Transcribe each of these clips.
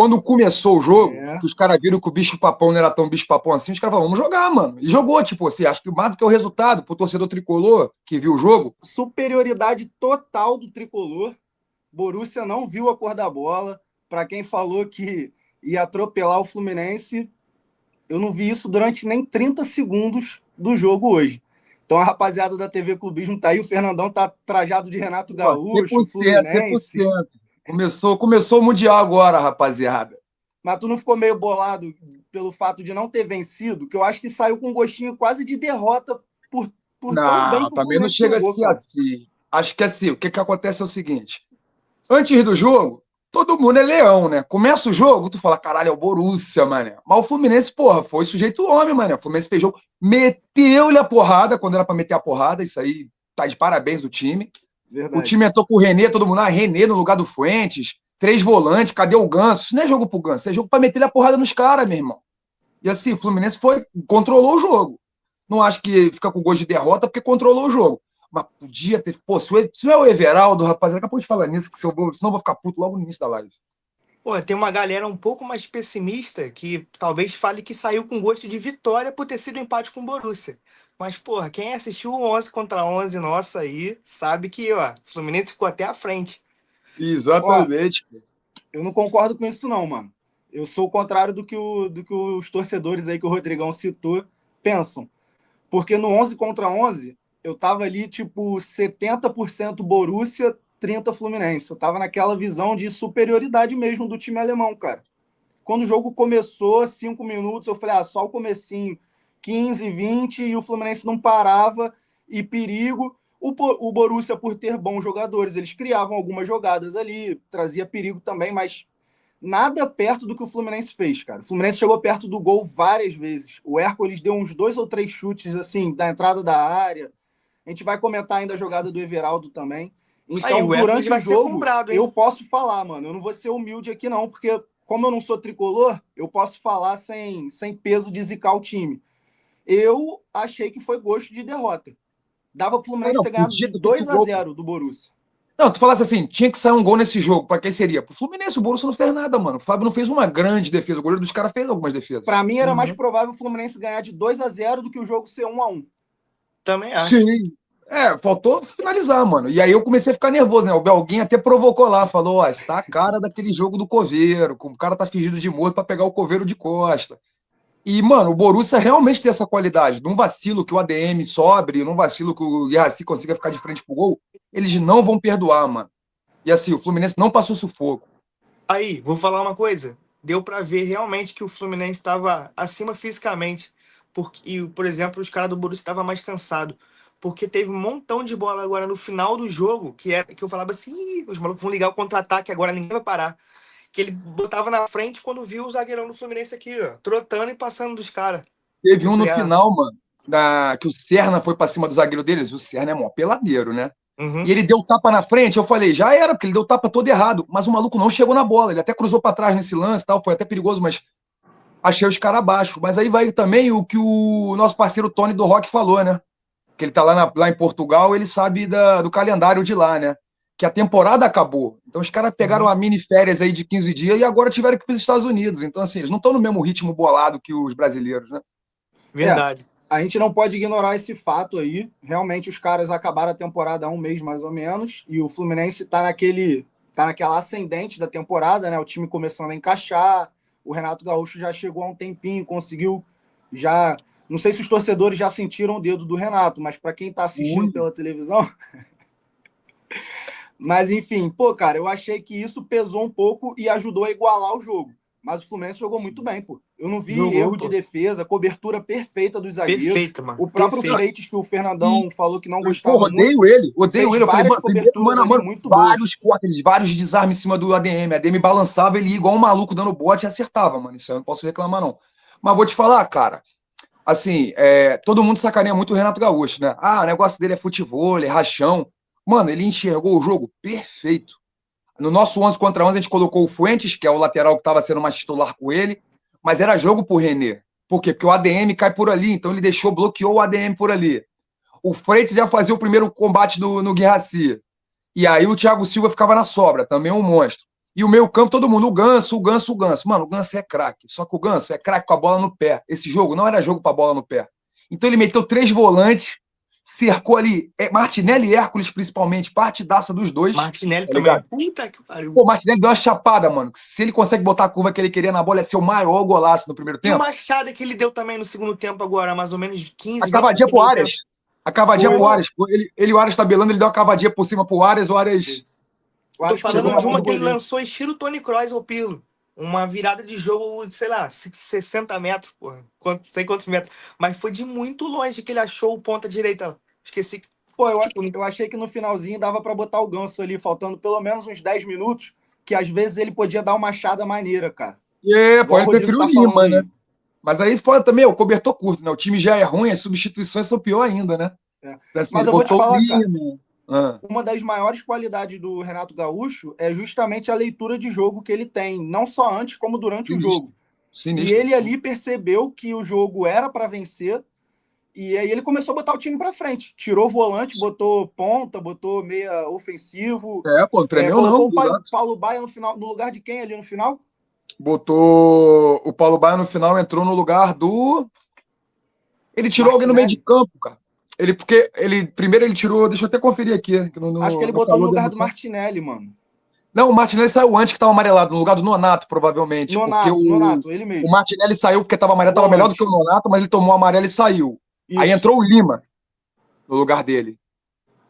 Quando começou o jogo, É. que os caras viram que o bicho-papão não era tão bicho-papão assim, os caras falaram, vamos jogar, mano. E jogou, tipo assim, acho que mais do que o resultado, pro torcedor tricolor que viu o jogo. Superioridade total do tricolor. Borussia não viu a cor da bola. Para quem falou que ia atropelar o Fluminense, eu não vi isso durante nem 30 segundos do jogo hoje. Então a rapaziada da TV Clubismo tá aí, o Fernandão tá trajado de Renato Pô, Gaúcho, 100%, Fluminense. 100%. Começou o Mundial agora, rapaziada. Mas tu não ficou meio bolado pelo fato de não ter vencido? Que eu acho que saiu com um gostinho quase de derrota por tão bem Não, que o também não Fluminense chega a jogou, ser cara. assim. Acho que é assim. O que acontece é o seguinte: antes do jogo, todo mundo é leão, né? Começa o jogo, tu fala, caralho, é o Borussia, mané. Mas o Fluminense, porra, foi sujeito homem, mané. O Fluminense fez jogo, meteu-lhe a porrada quando era pra meter a porrada. Isso aí tá de parabéns do time. O Verdade. time entrou com o René, todo mundo, René no lugar do Fuentes, 3 volantes, cadê o Ganso? Isso não é jogo pro Ganso, é jogo pra meter a porrada nos caras, meu irmão. E assim, o Fluminense controlou o jogo. Não acho que fica com gosto de derrota porque controlou o jogo. Mas podia ter. Pô, se não é o Everaldo, rapaz, acabou de falar nisso, que se eu vou, senão eu vou ficar puto logo no início da live. Pô, tem uma galera um pouco mais pessimista que talvez fale que saiu com gosto de vitória por ter sido um empate com o Borussia. Mas, porra, quem assistiu o 11 contra 11 nossa aí, sabe que, ó, o Fluminense ficou até à frente. Ó, Exatamente. eu não concordo com isso não, mano. Eu sou o contrário do que os torcedores aí que o Rodrigão citou pensam. Porque no 11 contra 11, eu tava ali tipo 70% Borussia, 30 Fluminense. Eu tava naquela visão de superioridade mesmo do time alemão, cara. Quando o jogo começou, 5 minutos, eu falei, só o comecinho, 15, 20, e o Fluminense não parava, e perigo. O Borussia, por ter bons jogadores, eles criavam algumas jogadas ali, trazia perigo também, mas nada perto do que o Fluminense fez, cara. O Fluminense chegou perto do gol várias vezes. O Hércules deu uns 2 ou 3 chutes, assim, da entrada da área. A gente vai comentar ainda a jogada do Everaldo também. Aí, Então, o Hércules durante o vai ser jogo, comprado, eu hein? posso falar, mano. Eu não vou ser humilde aqui, não, porque como eu não sou tricolor, eu posso falar sem peso de zicar o time. Eu achei que foi gosto de derrota. Dava pro Fluminense Não, ter ganhado podia de ter feito 2 a gol, pô. 0 do Borussia. Não, tu falasse assim, tinha que sair um gol nesse jogo. Pra quem seria? Pro Fluminense, o Borussia não fez nada, mano. O Fábio não fez uma grande defesa. O goleiro dos caras fez algumas defesas. Para mim era mais Uhum. provável o Fluminense ganhar de 2 a 0 do que o jogo ser 1 a 1. Também acho. Sim. Faltou finalizar, mano. E aí eu comecei a ficar nervoso, né? O Belguinho até provocou lá, falou: ó, está a cara daquele jogo do Coveiro, como o cara tá fingindo de morto pra pegar o Coveiro de costa. E, mano, o Borussia realmente tem essa qualidade. Num vacilo que o ADM sobre, num vacilo que o Guirassy consiga ficar de frente pro gol, eles não vão perdoar, mano. E assim, o Fluminense não passou sufoco. Aí, vou falar uma coisa. Deu pra ver realmente que o Fluminense estava acima fisicamente. Porque, e, por exemplo, os caras do Borussia estavam mais cansados. Porque teve um montão de bola agora no final do jogo que eu falava assim: "Ih, os malucos vão ligar o contra-ataque, agora ninguém vai parar." Que ele botava na frente quando viu o zagueirão do Fluminense aqui, ó, trotando e passando dos caras. Teve Eu um no falei, final, mano, que o Serna foi pra cima do zagueiro deles. O Serna é mó peladeiro, né? E uhum. ele deu tapa na frente, eu falei, já era, porque ele deu tapa todo errado. Mas o maluco não chegou na bola. Ele até cruzou pra trás nesse lance e tal, foi até perigoso, mas achei os caras abaixo. Mas aí vai também o que o nosso parceiro Tony do Rock falou, né? Que ele tá lá em Portugal, ele sabe do calendário de lá, né? Que a temporada acabou. Então os caras pegaram Uhum. a mini férias aí de 15 dias e agora tiveram que ir para os Estados Unidos. Então, assim, eles não estão no mesmo ritmo bolado que os brasileiros, né? É, Verdade. a gente não pode ignorar esse fato aí. Realmente os caras acabaram a temporada há um mês mais ou menos e o Fluminense tá naquela ascendente da temporada, né? O time começando a encaixar. O Renato Gaúcho já chegou há um tempinho, conseguiu já, não sei se os torcedores já sentiram o dedo do Renato, mas para quem tá assistindo Ui. pela televisão, mas enfim, pô, cara, eu achei que isso pesou um pouco e ajudou a igualar o jogo. Mas o Fluminense jogou muito bem, pô. Eu não vi Jogou, erro de pô. defesa, cobertura perfeita dos zagueiros. Perfeita, mano. O próprio Perfeita. Freitas, que o E, Fernandão falou que não porra, gostava odeio muito, ele, odeio fez ele. Eu falei, várias mano, primeiro, coberturas mano a ali mano, muito boas. vários cortes, vários desarmes em cima do ADM. A ADM balançava, ele ia igual um maluco dando bote e acertava, mano. Isso eu não posso reclamar, não. Mas vou te falar, cara, assim, todo mundo sacaneia muito o Renato Gaúcho, né? O negócio dele é futebol, é rachão. Mano, ele enxergou o jogo perfeito. No nosso 11 contra 11, a gente colocou o Fuentes, que é o lateral que estava sendo mais titular com ele, mas era jogo pro René. Por quê? Porque o ADM cai por ali, então ele bloqueou o ADM por ali. O Freitas ia fazer o primeiro combate no Guirassy. E aí o Thiago Silva ficava na sobra, também um monstro. E o meio campo, todo mundo, o Ganso, o Ganso, o Ganso. Mano, o Ganso é craque. Só que o Ganso é craque com a bola no pé. Esse jogo não era jogo pra bola no pé. Então ele meteu 3 volantes, cercou ali Martinelli e Hércules, principalmente, partidaça dos dois. Martinelli Tá também. ligado? Puta que pariu. Pô, o Martinelli deu uma chapada, mano. Se ele consegue botar a curva que ele queria na bola, é ser o maior golaço no primeiro E o tempo. machado que ele deu também no segundo tempo agora, mais ou menos A 15, 20 do cavadinha pro segundo tempo. Arias. A cavadinha pro Foi. Arias. Ele o Arias tabelando, ele deu uma cavadinha por cima pro Arias, o Arias. O Eu tô Ares pegou falando na de mão uma do que ele goleiro. lançou estilo Tony Kroos ao Pirlo. Uma virada de jogo, sei lá, 60 metros, porra. Sei quantos metros. Mas foi de muito longe que ele achou o ponta direita. Esqueci. Pô, Tipo, eu achei que no finalzinho dava pra botar o Ganso ali, faltando pelo menos uns 10 minutos, que às vezes ele podia dar uma machada maneira, cara. Pô, Igual o ele Rodrigo preferiu o tá falando Lima, né? aí. Mas aí foi também o cobertor curto, né? O time já é ruim, as substituições são pior ainda, né? É. Assim, Mas ele eu vou te botou o falar, cara, Lima. Ah, uma das maiores qualidades do Renato Gaúcho é justamente a leitura de jogo que ele tem, não só antes, como durante o sinistro, jogo. E sinistro. ele ali percebeu que o jogo era para vencer, e aí ele começou a botar o time para frente. Tirou o volante, botou ponta, botou meia ofensivo, Pô, não tremeu não, colocou o exato. Paulo Baia no final, no lugar de quem ali no final? Botou o Paulo Baia no final, entrou no lugar do. Ele tirou alguém no meio de Martinelli. campo, cara. Porque ele primeiro ele tirou, deixa eu até conferir aqui, Acho que ele no botou no calor da lugar do emoção. Martinelli, mano. Não, o Martinelli saiu antes que estava amarelado, no lugar do Nonato, provavelmente, porque Nonato, ele o mesmo. Martinelli saiu porque estava amarelo, estava melhor do que Volante. o Nonato, mas ele tomou amarelo e saiu. Aí Isso. entrou o Lima no lugar dele.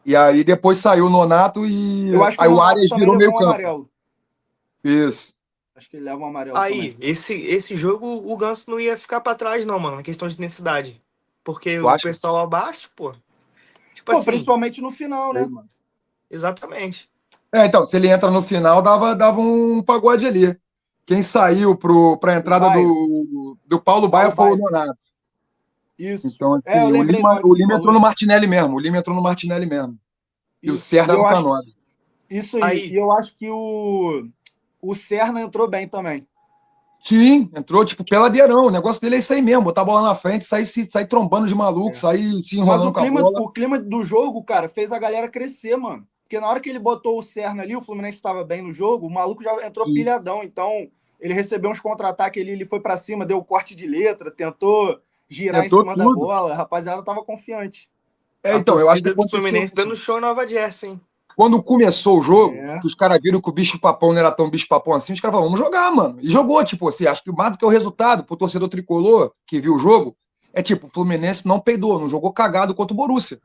E aí depois saiu o Nonato e Eu acho que o aí o Nonato Arias também virou levou meio um campo. amarelo. Isso. Acho que ele leva um amarelo também. aí, esse jogo o Ganso não ia ficar pra trás, não, mano, na questão de intensidade. Porque Tu o acha? pessoal abaixo, pô. Tipo Pô, assim, principalmente no final, Sei, né? mano. exatamente. Então, se ele entra no final, dava um pagode ali. Quem saiu para a O entrada Baia, do Paulo Baia Paulo foi o Baia. Nonato. Isso. Então, É, eu assim, lembrei na hora que O tu Lima entrou falou. no Martinelli mesmo. O Lima entrou no Martinelli mesmo. E o Isso. E Serra no eu acho Canóbio. isso aí. E Aí, eu acho que o Serna entrou bem também. Sim, entrou, tipo, peladeirão. O negócio dele é isso aí mesmo. Botar a bola na frente, sair trombando de maluco, É. sair se Mas enrolando com a bola. o clima do jogo, cara, fez a galera crescer, mano. Porque na hora que ele botou o Serna ali, o Fluminense estava bem no jogo, o maluco já entrou Sim. pilhadão. Então, ele recebeu uns contra-ataques ali, ele foi para cima, deu corte de letra, tentou girar em Tentou cima da tudo. bola. A rapaziada tava confiante. a Então, eu acho que torcida do aconteceu. Fluminense dando show em Nova Jersey, hein? Quando começou o jogo, É. que os caras viram que o bicho-papão não era tão bicho-papão assim, os caras falaram, vamos jogar, mano. E jogou, tipo assim, acho que mais do que o resultado, pro torcedor tricolor que viu o jogo, é tipo, o Fluminense não peidou, não jogou cagado contra o Borussia.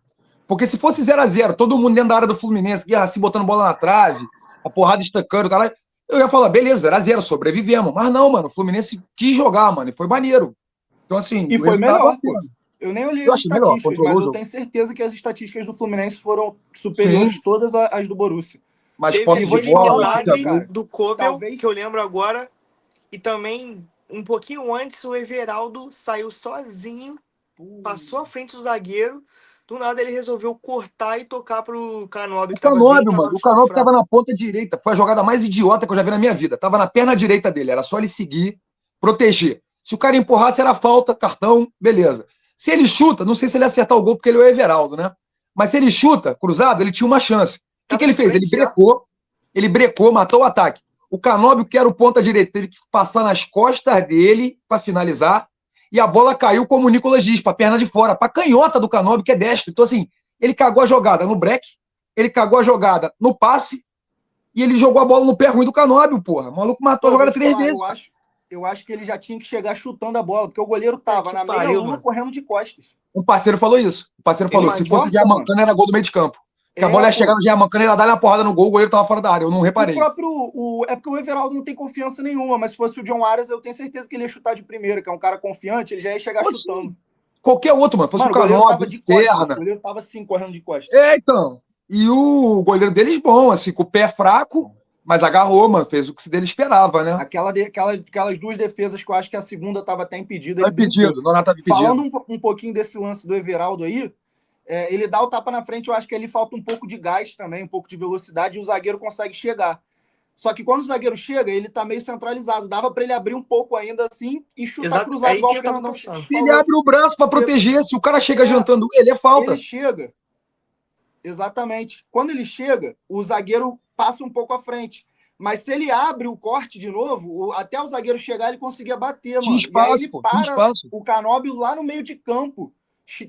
Porque se fosse 0-0, todo mundo dentro da área do Fluminense, assim, botando bola na trave, a porrada estancando, cara, eu ia falar, beleza, 0-0, sobrevivemos. Mas não, mano, o Fluminense quis jogar, mano, e foi maneiro. Então, assim, E o foi resultado melhor, pô. bateu. Eu nem olhei Eu as achei melhor, estatísticas, mas controlou o eu jogo. tenho certeza que as estatísticas do Fluminense foram Sim, superiores todas às do Borussia. mas Teve E posse de vou te bola, falar aquele uma coisa, milagre cara. cabeceamento. do Kobel, Talvez. que eu lembro agora, e também, um pouquinho antes, o Everaldo saiu sozinho, passou à frente do zagueiro, do nada ele resolveu cortar e tocar pro Canóbio, O que tava vindo e o Canóbio, mano. Canóbio O ficou Canóbio tava fraco. na ponta direita. Foi a jogada mais idiota que eu já vi na minha vida. Tava na perna direita dele. Era só ele seguir, proteger. Se o cara empurrasse, era falta, cartão, beleza. Se ele chuta, não sei se ele ia acertar o gol, porque ele é o Everaldo, né? Mas se ele chuta, cruzado, ele tinha uma chance. O que Tava ele em fez? frente já. Ele brecou, matou o ataque. O Canóbio, que era o ponta direita, teve que passar nas costas dele para finalizar. E a bola caiu, como o Nicolas diz, para perna de fora, para canhota do Canóbio, que é destro. Então, assim, ele cagou a jogada no break, ele cagou a jogada no passe e ele jogou a bola no pé ruim do Canóbio, porra. O maluco matou Pô, a eu vou jogada te 3 falar, vezes. eu acho que ele já tinha que chegar chutando a bola, porque o goleiro Puta tava que na pariu, meia-lua mano. correndo de costas. Um parceiro falou isso. O parceiro Ele falou: Não se fosse o importa, mano. Gianmancana, era gol do meio de campo. Que a bola É, ia chegar pô. no Gianmancana, ele ia dar uma porrada no gol, o goleiro tava fora da área. Eu não O reparei. próprio. É porque o Everaldo não tem confiança nenhuma, mas se fosse o John Arias, eu tenho certeza que ele ia chutar de primeira, que é um cara confiante, ele já ia chegar Ou chutando. assim, qualquer outro, mano. Fosse o Mano, o goleiro tava Canóbio, o de costas. O Serna. goleiro tava assim, correndo de costas. Então. E o goleiro deles, bom, assim, com o pé fraco, mas agarrou, mano. Fez o que dele esperava, né? Aquelas duas defesas que eu acho que a segunda tava até impedida, Tá ele brincou. impedido, Nonato tava Falando impedido. um pouquinho desse lance do Everaldo aí, ele dá o tapa na frente, eu acho que ele falta um pouco de gás também, um pouco de velocidade, e o zagueiro consegue chegar. Só que quando o zagueiro chega, ele tá meio centralizado. Dava para ele abrir um pouco ainda assim e chutar Exato, é cruzado, aí igual que o eu tava Fernandão pensando. Ele falou. abre o braço pra Porque proteger. Se o cara chega é, jantando ele, é ele falta. chega, exatamente. Quando ele chega, o zagueiro passa um pouco à frente. Mas se ele abre o corte de novo, até o zagueiro chegar, ele conseguia bater, Tinha mano. E aí espaço, ele pô, tinha para espaço. o Canóbio lá no meio de campo,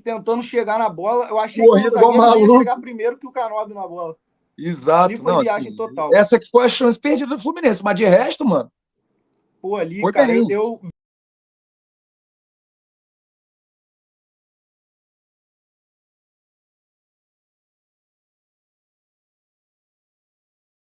tentando chegar na bola. Eu achei que o Corrida igual zagueiro ia maluco. chegar primeiro que o Canóbio na bola. Ali Exato. foi Não, viagem assim, total. essa que foi a chance perdida do Fluminense, mas de resto, mano, Pô, ali, foi cara, bem. eu